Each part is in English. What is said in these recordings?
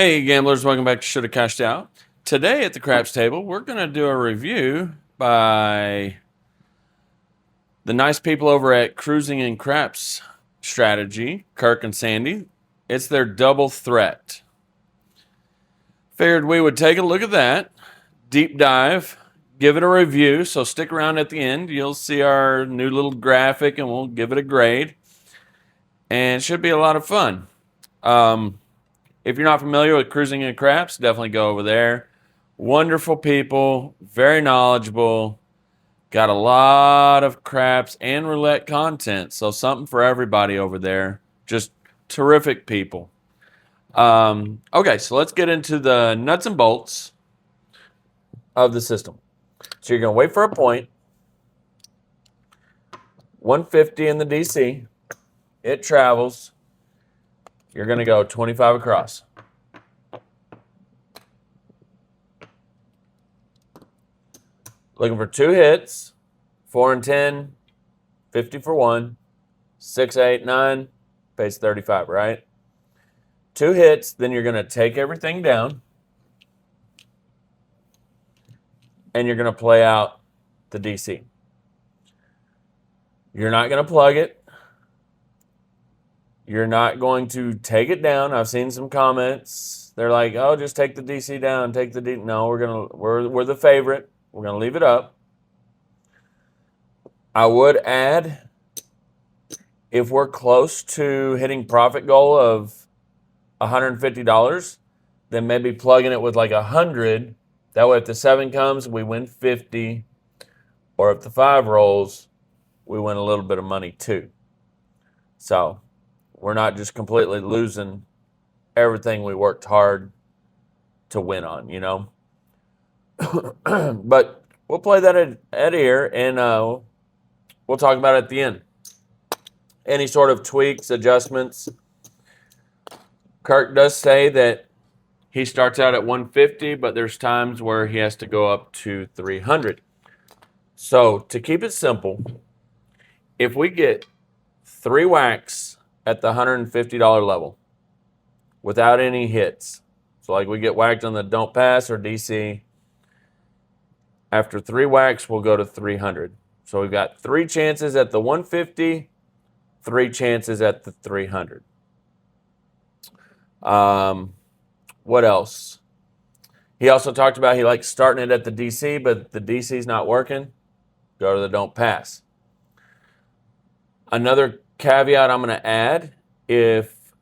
Hey gamblers, welcome back to Shoulda Cashed Out. Today at the craps table, we're going to do a review by the nice people over at Cruising and Craps Strategy, Kirk and Sandy. It's their double threat. Figured we would take a look at that, deep dive, give it a review. So stick around at the end. You'll see our new little graphic and we'll give it a grade. And it should be a lot of fun. If you're not familiar with Cruising and Craps, definitely go over there. Wonderful people, very knowledgeable, got a lot of craps and roulette content, so something for everybody over there. Just terrific people. Okay, so let's get into the nuts and bolts of the system. So you're going to wait for a point, 150 in the DC, it travels, you're going to go 25 across. Looking for two hits, 4 and 10, 50 for one, 6, 8, 9, pays 35, right? Two hits, then you're going to take everything down and you're going to play out the DC. You're not going to plug it. You're not going to take it down. I've seen some comments. They're like, "Oh, just take the DC down, take the DC." No, we're the favorite. We're going to leave it up. I would add, if we're close to hitting profit goal of $150, then maybe plugging it with like 100. That way, if the 7 comes, we win 50. Or if the 5 rolls, we win a little bit of money too. So we're not just completely losing everything we worked hard to win on, you know? But we'll play that at ear, and we'll talk about it at the end. Any sort of tweaks, adjustments. Kirk does say that he starts out at 150, but there's times where he has to go up to 300. So to keep it simple, if we get 3 whacks at the $150 level without any hits, so like we get whacked on the don't pass or DC, after 3 whacks, we'll go to 300. So we've got 3 chances at the 150, 3 chances at the 300. What else? He also talked about he likes starting it at the DC, but the DC's not working. Go to the don't pass. Another caveat I'm going to add, if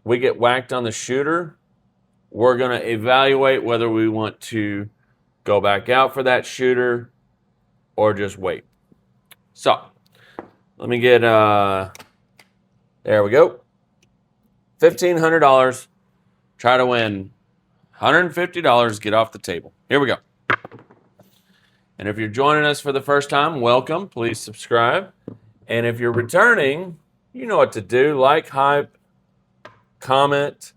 we get whacked on the shooter, we're going to evaluate whether we want to go back out for that shooter or just wait. So let me get, there we go. $1,500. Try to win $150, get off the table. Here we go. And if you're joining us for the first time, welcome. Please subscribe. And if you're returning, you know what to do. Like, hype, comment,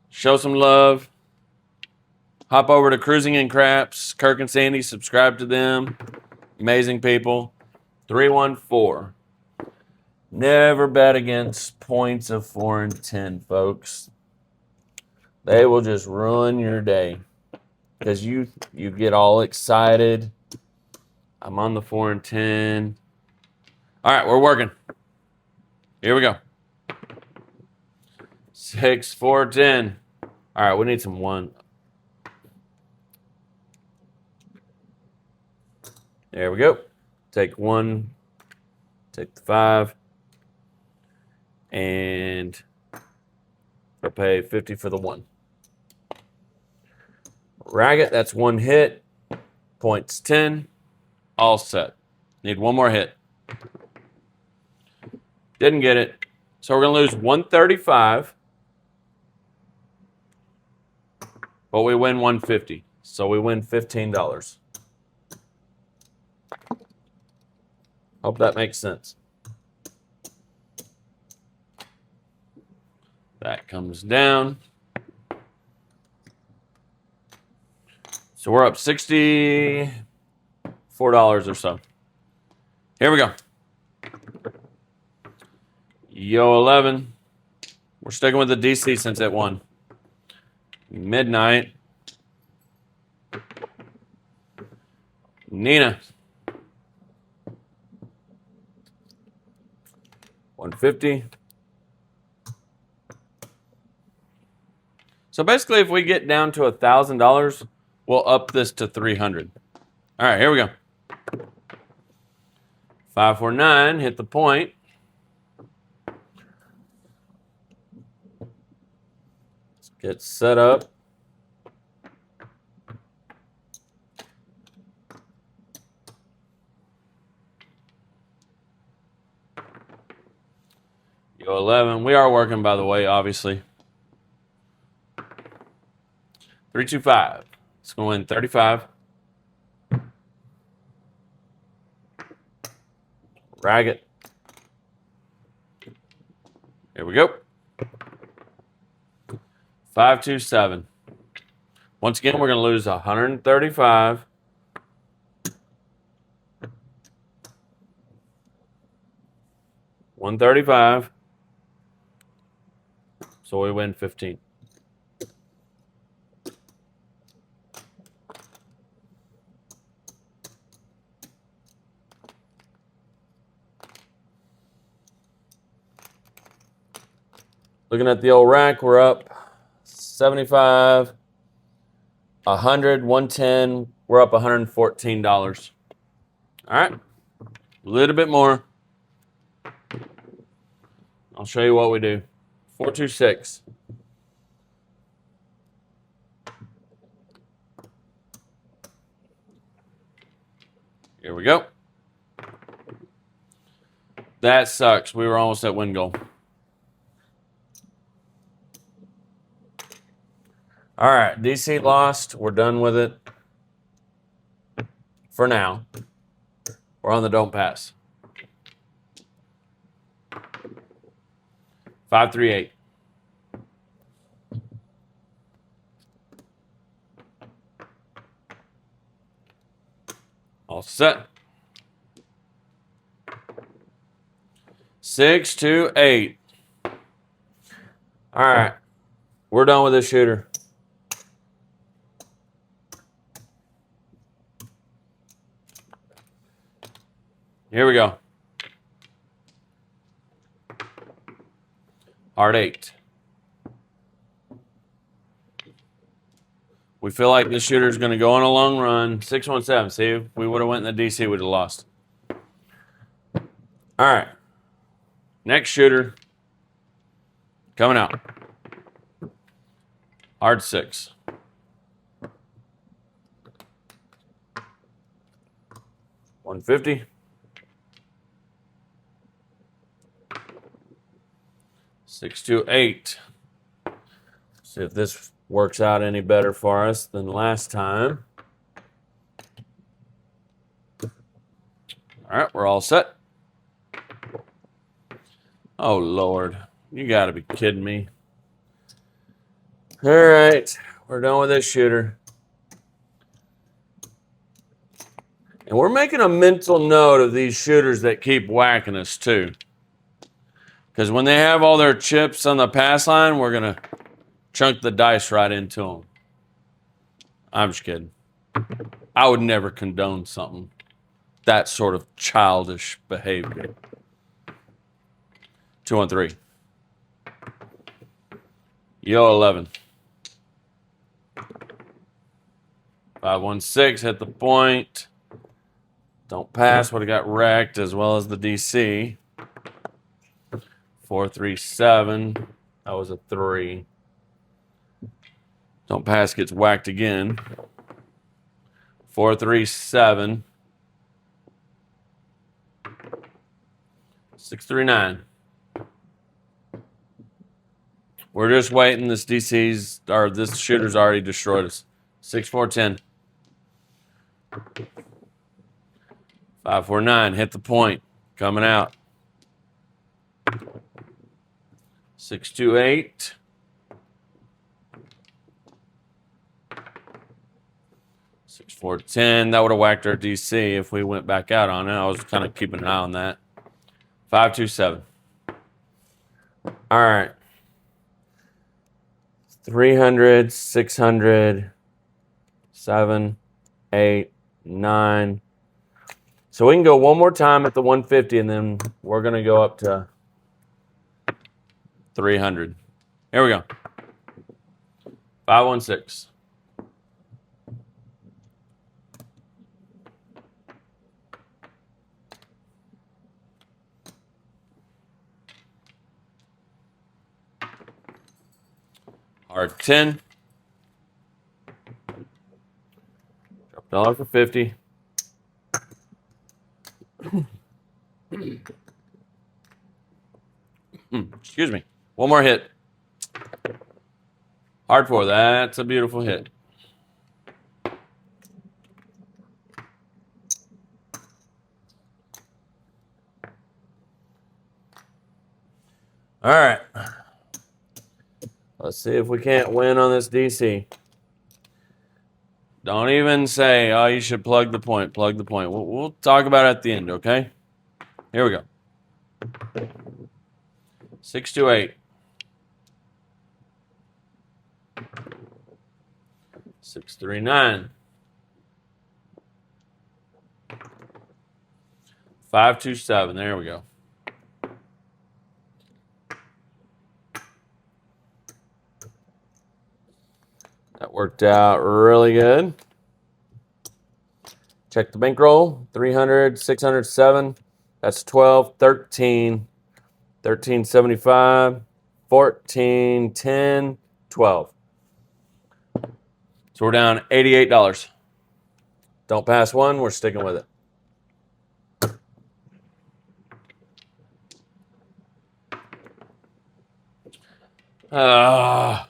show some love. Hop over to Cruising and Craps, Kirk and Sandy, subscribe to them. Amazing people. 314. Never bet against points of 4 and 10, folks. They will just ruin your day because you get all excited. I'm on the 4 and 10. All right, we're working. Here we go. 6, 4, 10. All right, we need some 1. There we go. Take 1. Take the 5. And we'll pay 50 for the 1. Ragged, that's 1 hit. Points 10. All set. Need 1 more hit. Didn't get it. So we're going to lose 135. But we win 150. So we win $15. Hope that makes sense. That comes down. So we're up $64 or so. Here we go. Yo 11. We're sticking with the DC since it won. Midnight. Nina. 150. So basically, if we get down to $1,000, we'll up this to 300. All right, here we go. 549, hit the point. Let's get set up. Go 11. We are working, by the way, obviously. 325. It's going to win 35. Rag it. Here we go. 527. Once again, we're going to lose 135. $135. So we win 15. Looking at the old rack, we're up 75, 100, 110. We're up $114. All right, a little bit more. I'll show you what we do. 426. Here we go. That sucks. We were almost at win goal. All right, DC lost. We're done with it for now. We're on the don't pass. 538. All set. 628. All right, we're done with this shooter. Here we go. Hard 8. We feel like this shooter is going to go on a long run. 617. See, if we would have went in the DC, we would have lost. All right. Next shooter coming out. Hard 6. $150. 628. See if this works out any better for us than last time. All right, we're all set. Oh, Lord. You got to be kidding me. All right, we're done with this shooter. And we're making a mental note of these shooters that keep whacking us, too. Because when they have all their chips on the pass line, we're going to chunk the dice right into them. I'm just kidding. I would never condone something. That sort of childish behavior. 213. Yo, 11. 516, hit the point. Don't pass, would have got wrecked, as well as the DC. 437. That was a 3. Don't pass, gets whacked again. 437. 639. We're just waiting. This this shooter's already destroyed us. 6410. 549. Hit the point. Coming out. 628. 6410. That would have whacked our DC if we went back out on it. I was kind of keeping an eye on that. 527. All right. 300, 600, 7, 8, 9. So we can go one more time at the 150, and then we're going to go up to 300. Here we go. 516. Hard 10. Drop $1 for 50. Excuse me. One more hit. Hard 4. That's a beautiful hit. All right. Let's see if we can't win on this DC. Don't even say, oh, you should plug the point. Plug the point. We'll talk about it at the end, okay? Here we go. 628. 639. 527. There we go. That worked out really good. Check the bankroll. 300, 607. That's 12, 13, 1375, 14, 10, 12. So we're down $88. Don't pass one. We're sticking with it. Uh,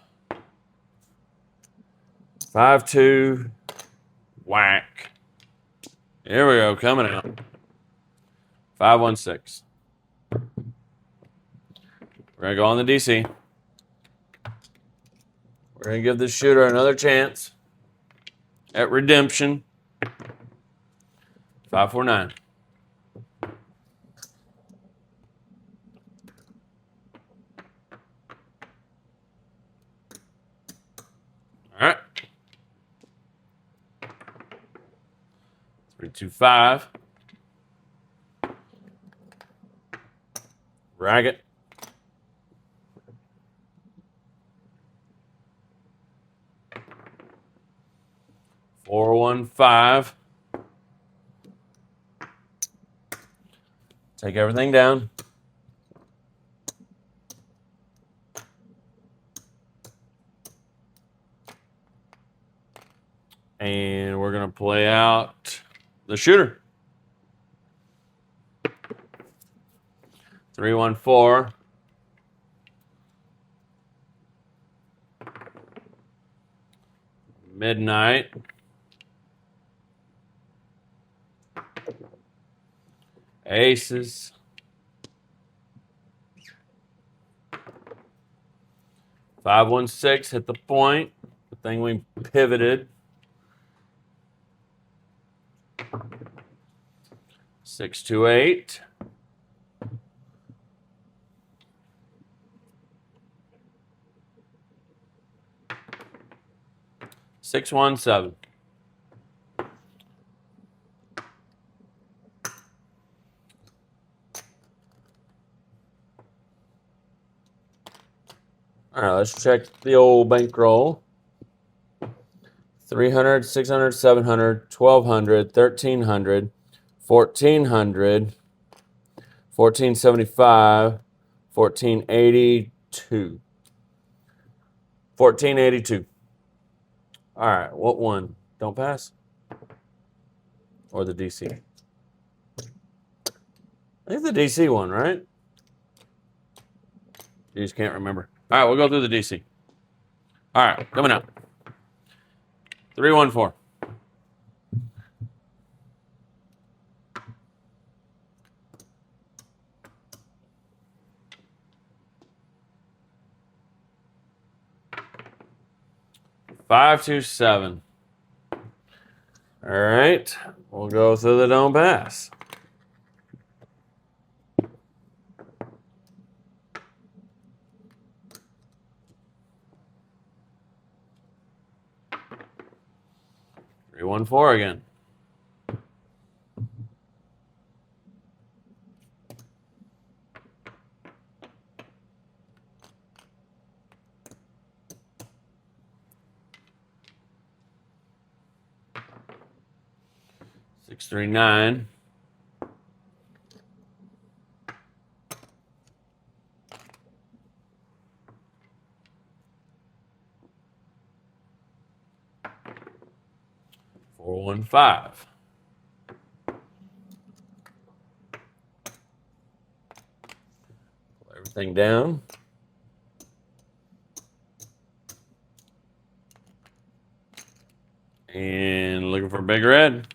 5-2. Whack. Here we go. Coming out. 516. We're going to go on the DC. We're going to give this shooter another chance at redemption. 549. All right. 325. Ragged. 415. Take everything down. And we're going to play out the shooter. 314. Midnight. Aces. 516 hit the point. The thing we pivoted. 628. Six one seven. All right, let's check the old bankroll. 300, 600, 700, 1200, 1300, 1400, 1475, 1482. 1482. All right, what one? Don't pass? Or the DC? I think the DC one, right? You just can't remember. All right, we'll go through the DC. All right, coming out. 314. Five, 2, 7. All right, we'll go through the don't pass. 314 again. Six, 3, 9. Four, 1, 5. Pull everything down. And looking for a big red.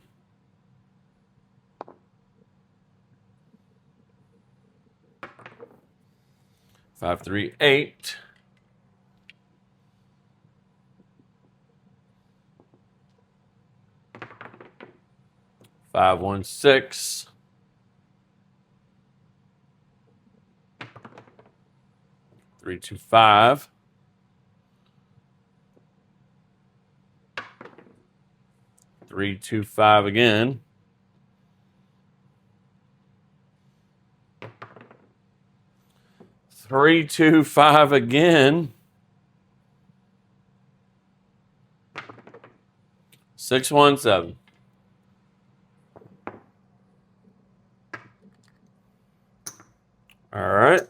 5, 3, 8. 5, 1, 6. 3, 2, 5. 3, 2, 5 again. 3, 2, 5 again. 6, 1, 7. All right.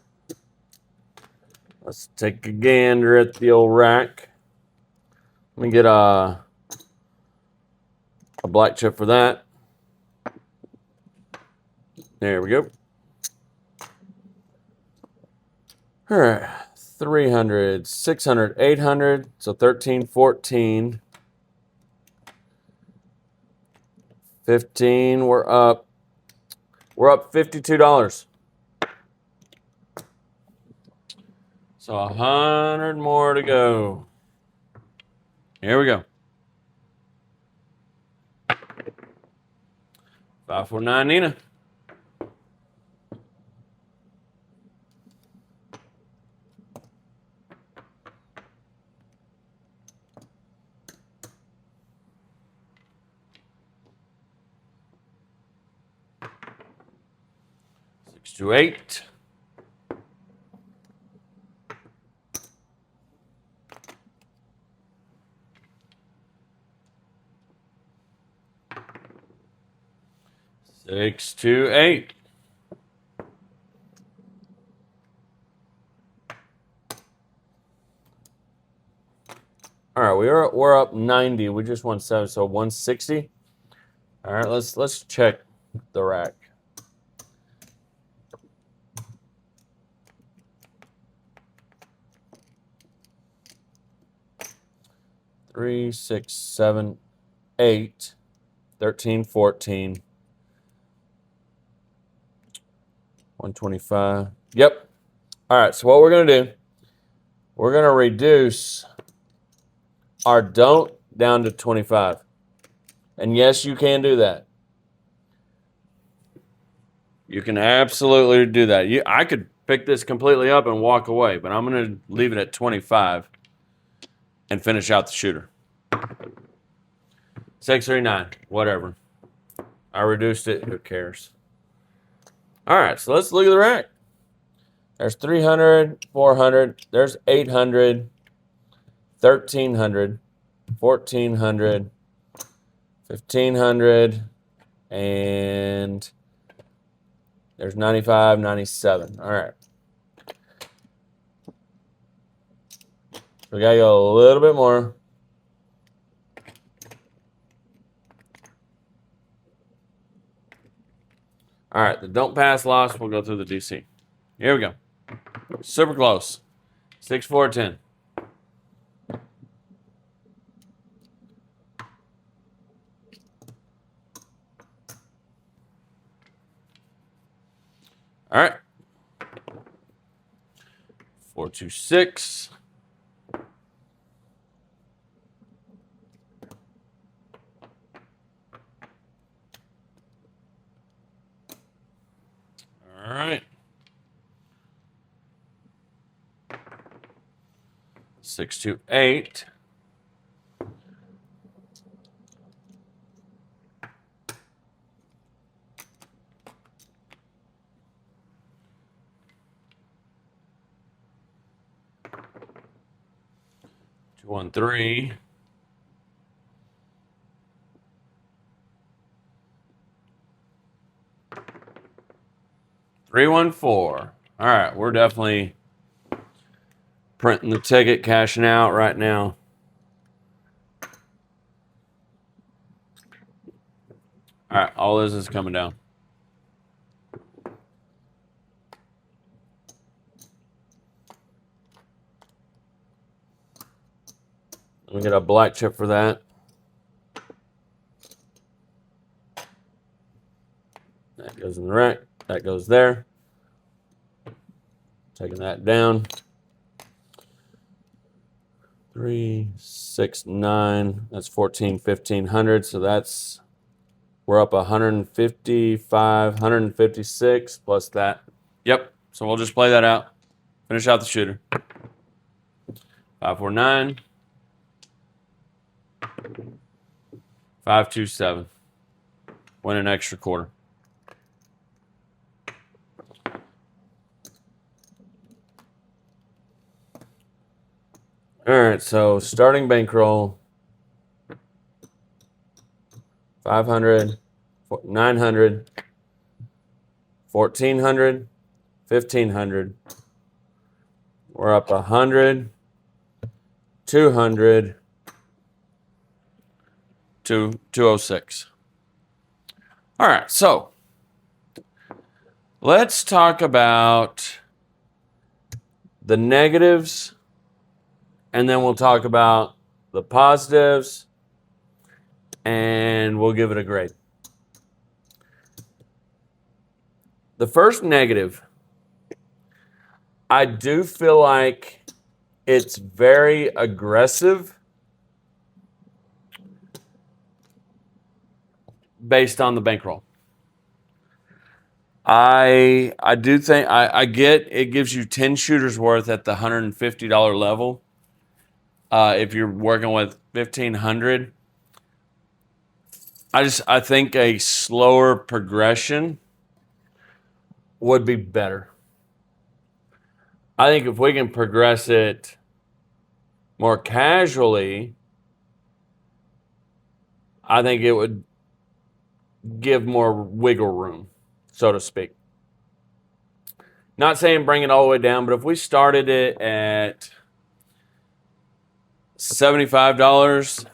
Let's take a gander at the old rack. Let me get a black chip for that. There we go. All right. 300, 600, 800. So 13, 14. 15. We're up $52. So 100 more to go. Here we go. 549 Nina. Six, 2, 8. 6, 2, 8. All right, we're up 90. We just won 7, so 160. All right, let's check the rack. Three, 6, 7, 8, 13, 14. 125. Yep. All right, so what we're going to do, we're going to reduce our don't down to 25. And yes, you can do that. You can absolutely do that. I could pick this completely up and walk away, but I'm going to leave it at 25 and finish out the shooter. 639, whatever. I reduced it. Who cares? All right, so let's look at the rack. There's 300, 400. There's 800, 1,300, 1,400, 1,500, and there's 95, 97. All right. We got to go a little bit more. All right, the don't pass loss, we'll go through the DC. Here we go. Super close. 6, 4, 10. All right. 4, 2, 6. All right. 6, 2, 8. 213. 314. All right, we're definitely printing the ticket, cashing out right now. All right, all this is coming down. We get a black chip for that. That goes in the rack. That goes there. Taking that down. 3, 6, 9. That's 14, 1500. So that's, we're up 155, 156 plus that. Yep. So we'll just play that out. Finish out the shooter. 549. 527. Win an extra quarter. All right, so starting bankroll, 500, 900, 1400, 1500. We're up 100, 200 to 206. All right, so let's talk about the negatives, and then we'll talk about the positives, and we'll give it a grade. The first negative, I do feel like it's very aggressive based on the bankroll. I do think I get it gives you 10 shooters worth at the $150 level. If you're working with 1500, I think a slower progression would be better. I think if we can progress it more casually, I think it would give more wiggle room, so to speak. Not saying bring it all the way down, but if we started it at $75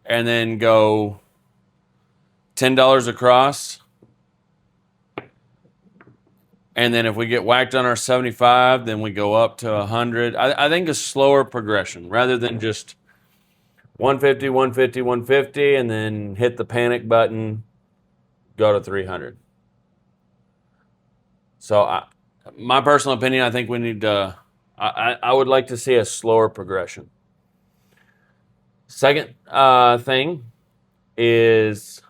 and then go $10 across, and then if we get whacked on our 75, then we go up to 100. I think a slower progression rather than just 150, 150, 150, and then hit the panic button, go to 300. So my personal opinion, I think we need to, I would like to see a slower progression. Second thing is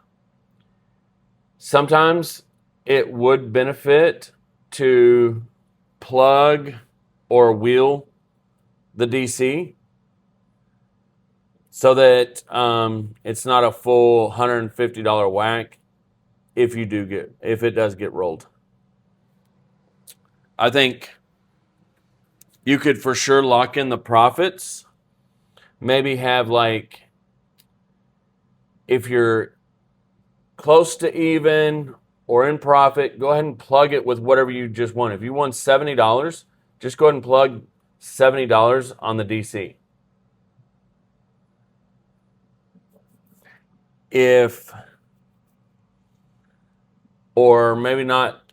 sometimes it would benefit to plug or wheel the DC so that it's not a full $150 whack if it does get rolled. I think you could for sure lock in the profits. Maybe have like, if you're close to even or in profit, go ahead and plug it with whatever you just won. If you won $70, just go ahead and plug $70 on the DC. Or maybe not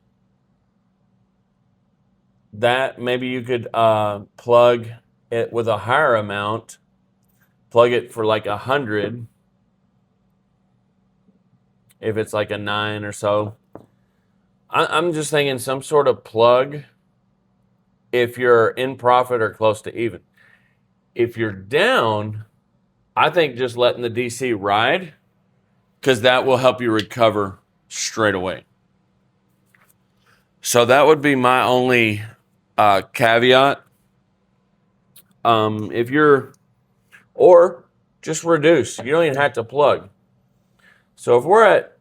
that, maybe you could plug it with a higher amount, plug it for like 100, if it's like a 9 or so. I'm just thinking some sort of plug if you're in profit or close to even. If you're down, I think just letting the DC ride, because that will help you recover straight away. So that would be my only caveat. Or just reduce. You don't even have to plug. So if we're at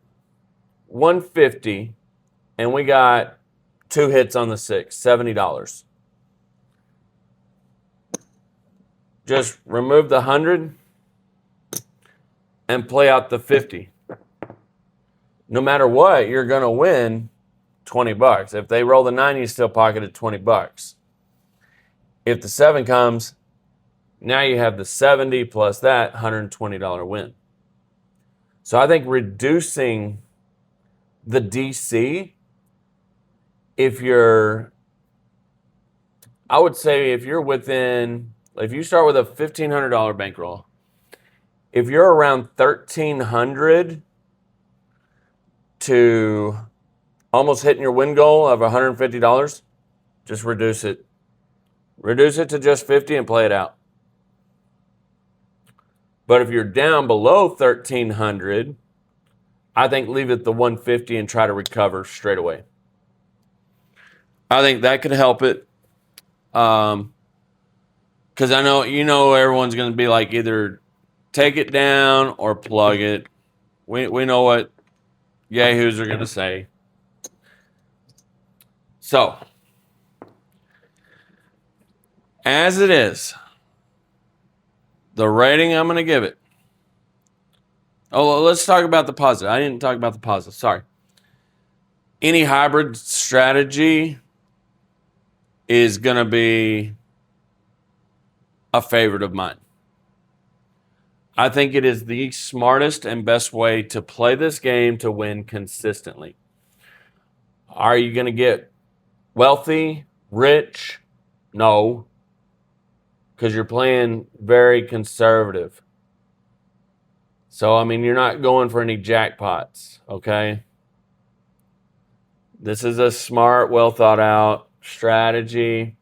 150 and we got 2 hits on the 6, $70. just remove the 100 and play out the 50. No matter what, you're going to win $20. If they roll the 9, you still pocketed $20. If the 7 comes, now you have the 70 plus that $120 win. So I think reducing the DC, I would say if you start with a $1,500 bankroll, if you're around $1,300 to almost hitting your win goal of $150, just reduce it. Reduce it to just 50 and play it out. But if you're down below 1,300, I think leave it the 150 and try to recover straight away. I think that could help it. Because I know, everyone's going to be like either take it down or plug it. We know what yahoos are going to say. So, as it is, the rating I'm going to give it. Oh, let's talk about the positive. I didn't talk about the positive. Sorry. Any hybrid strategy is going to be a favorite of mine. I think it is the smartest and best way to play this game to win consistently. Are you going to get wealthy, rich? No, because you're playing very conservative. So, you're not going for any jackpots, okay? This is a smart, well thought out strategy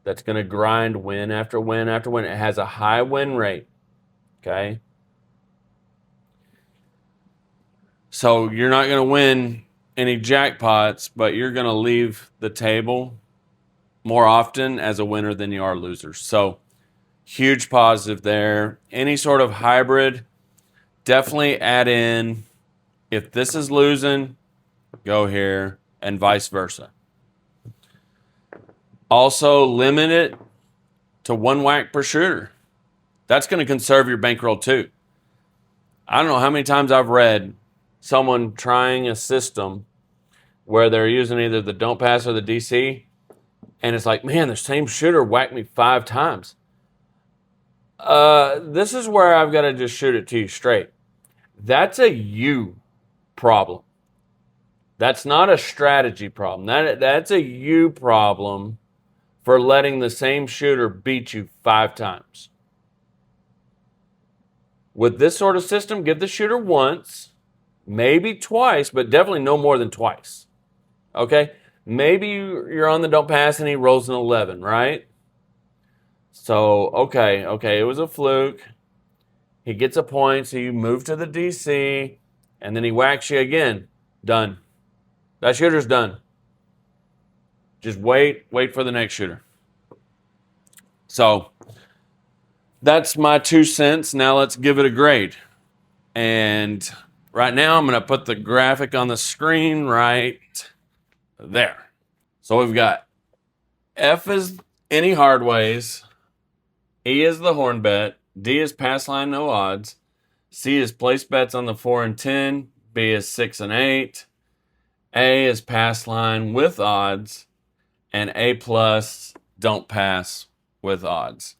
that's going to grind win after win after win. It has a high win rate, okay? So you're not going to win any jackpots, but you're going to leave the table more often as a winner than you are losers. So huge positive there. Any sort of hybrid, definitely add in, if this is losing, go here, and vice versa. Also, limit it to 1 whack per shooter. That's going to conserve your bankroll too. I don't know how many times I've read someone trying a system where they're using either the don't pass or the DC, and it's like, man, the same shooter whacked me 5 times. This is where I've got to just shoot it to you straight. That's a you problem. That's not a strategy problem. That's a you problem for letting the same shooter beat you 5 times. With this sort of system, give the shooter once, maybe twice, but definitely no more than twice. Okay? Maybe you're on the don't pass and he rolls an 11, right? So, okay, it was a fluke. He gets a point, so you move to the DC, and then he whacks you again. Done. That shooter's done. Just wait for the next shooter. So, that's my 2 cents. Now let's give it a grade. And right now I'm going to put the graphic on the screen right there. So we've got F is any hard ways, E is the horn bet, D is pass line no odds, C is place bets on the 4 and 10, B is 6 and 8, A is pass line with odds, and A plus don't pass with odds.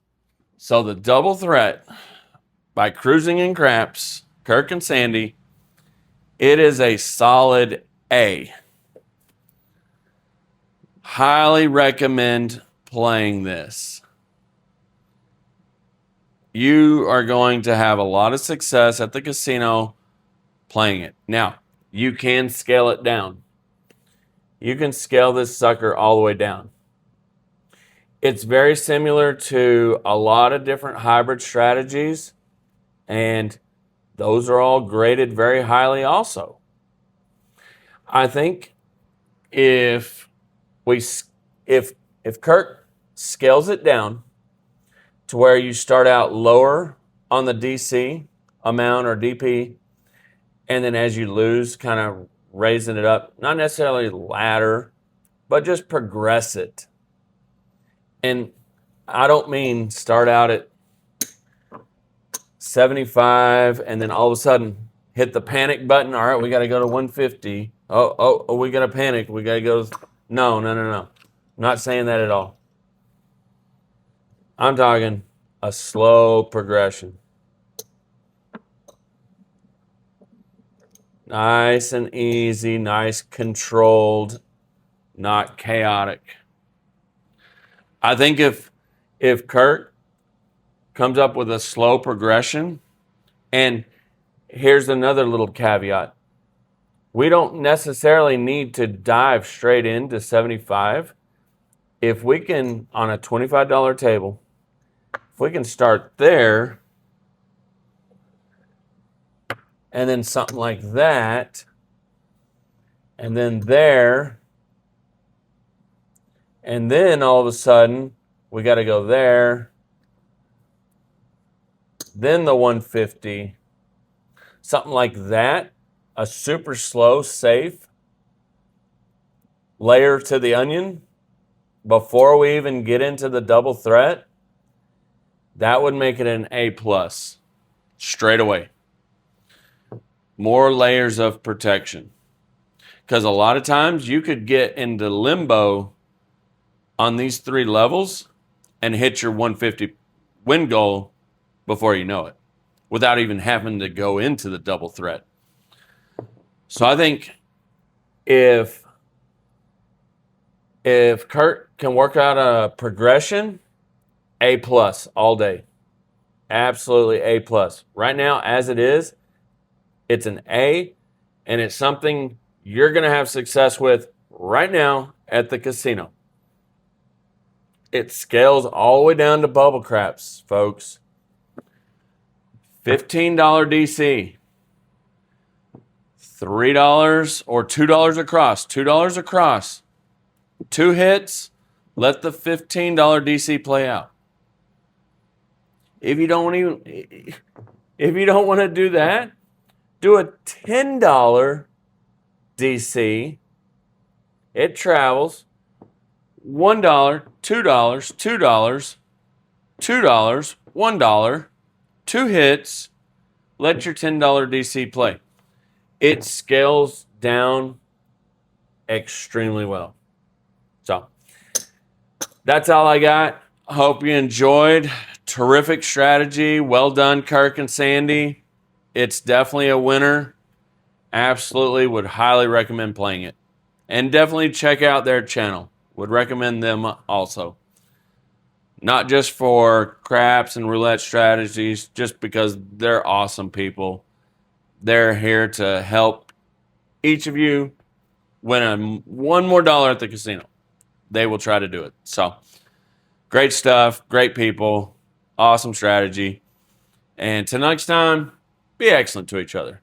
So the double threat by Cruising in Craps, Kirk and Sandy, it is a solid A. Highly recommend playing this. You are going to have a lot of success at the casino playing it. Now, you can scale it down. You can scale this sucker all the way down. It's very similar to a lot of different hybrid strategies, and those are all graded very highly also. I think if Kirk scales it down to where you start out lower on the DC amount or DP, and then as you lose, kind of raising it up, not necessarily ladder, but just progress it. And I don't mean start out at 75, and then all of a sudden hit the panic button. All right, we got to go to 150. Oh, we got to panic. We got to go. No. I'm not saying that at all. I'm talking a slow progression. Nice and easy, nice controlled, not chaotic. I think if Kurt comes up with a slow progression, and here's another little caveat. We don't necessarily need to dive straight into 75. If we can, on a $25 table, if we can start there, and then something like that, and then there, and then all of a sudden, we got to go there, then the 150, something like that, a super slow, safe layer to the onion before we even get into the double threat, that would make it an A+ straight away. More layers of protection. Because a lot of times you could get into limbo on these 3 levels and hit your 150 win goal before you know it, without even having to go into the double threat. So I think if Kurt can work out a progression, A+ all day. Absolutely A+. Right now, as it is, it's an A, and it's something you're going to have success with right now at the casino. It scales all the way down to bubble craps, folks. $15 DC. $3 or $2 across. $2 across. 2 hits. Let the $15 DC play out. If you don't want to do that, do a $10 DC. It travels. $1, $2, $2, $2, $1, 2 hits. Let your $10 DC play. It scales down extremely well. So that's all I got. Hope you enjoyed. Terrific strategy. Well done, Kirk and Sandy. It's definitely a winner. Absolutely would highly recommend playing it. And definitely check out their channel. Would recommend them also. Not just for craps and roulette strategies, just because they're awesome people. They're here to help each of you win one more dollar at the casino. They will try to do it. So, great stuff, great people, awesome strategy. And till next time, be excellent to each other.